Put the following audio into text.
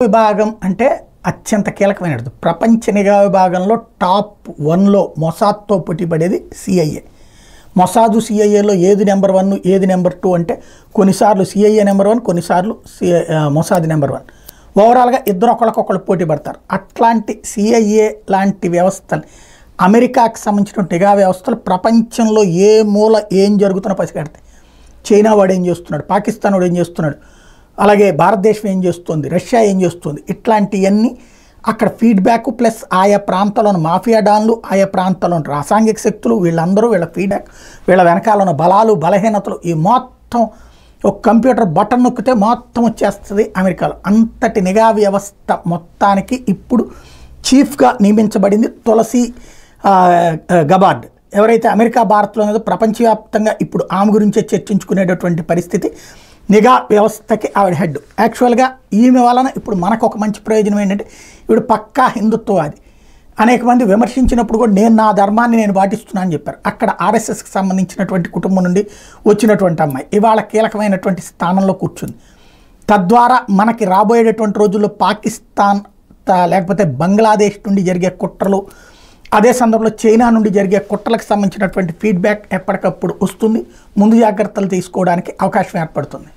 విభాగం అంటే అత్యంత కీలకమైనది. ప్రపంచ నిఘా విభాగంలో టాప్ 1లో మొసాద్తో పోటీపడేది సిఐఏ. మొసాదు సిఐఏలో ఏది నెంబర్ 1 ఏది నెంబర్ 2 అంటే కొన్నిసార్లు సిఐఏ నెంబర్ 1 కొన్నిసార్లు మొసాద్ నెంబర్ 1. ఓవరాల్గా ఇద్దరు ఒకళ్ళకొకళ్ళు పోటీ పడతారు. అట్లాంటి సిఐఏ లాంటి వ్యవస్థలు అమెరికాకి సంబంధించిన నిఘా వ్యవస్థలు ప్రపంచంలో ఏ మూల ఏం జరుగుతున్నా పసిగడతాయి. చైనా వాడు ఏం చేస్తున్నాడు, పాకిస్తాన్ వాడు ఏం చేస్తున్నాడు, అలాగే భారతదేశం ఏం చేస్తుంది, రష్యా ఏం చేస్తుంది, ఇట్లాంటివన్నీ అక్కడ ఫీడ్బ్యాక్ ప్లస్ ఆయా ప్రాంతాల్లోని మాఫియా డాన్లు, ఆయా ప్రాంతాల్లోని రాసాంఘిక శక్తులు, వీళ్ళందరూ వీళ్ళ ఫీడ్బ్యాక్, వీళ్ళ వెనకాల ఉన్న బలాలు బలహీనతలు, ఈ మొత్తం ఒక కంప్యూటర్ బటన్ నొక్కితే మొత్తం వచ్చేస్తుంది అమెరికాలో. అంతటి నిఘా వ్యవస్థ మొత్తానికి ఇప్పుడు చీఫ్గా నియమించబడింది తులసి గబార్డ్. ఎవరైతే అమెరికా భారత్లో ఉన్నదో ప్రపంచవ్యాప్తంగా ఇప్పుడు ఆమె గురించే చర్చించుకునేటటువంటి పరిస్థితి. నిఘా వ్యవస్థకి ఆవిడ హెడ్. యాక్చువల్గా ఈమె వలన ఇప్పుడు మనకు ఒక మంచి ప్రయోజనం ఏంటంటే ఇప్పుడు పక్కా హిందుత్వవాది. అనేక మంది విమర్శించినప్పుడు కూడా నేను నా ధర్మాన్ని నేను పాటిస్తున్నాను అని చెప్పారు. అక్కడ ఆర్ఎస్ఎస్కి సంబంధించినటువంటి కుటుంబం నుండి వచ్చినటువంటి అమ్మాయి ఇవాళ కీలకమైనటువంటి స్థానంలో కూర్చుంది. తద్వారా మనకి రాబోయేటటువంటి రోజుల్లో పాకిస్తాన్ లేకపోతే బంగ్లాదేశ్ నుండి జరిగే కుట్రలు, అదే సందర్భంలో చైనా నుండి జరిగే కుట్రలకు సంబంధించినటువంటి ఫీడ్బ్యాక్ ఎప్పటికప్పుడు వస్తుంది. ముందు జాగ్రత్తలు తీసుకోవడానికి అవకాశం ఏర్పడుతుంది.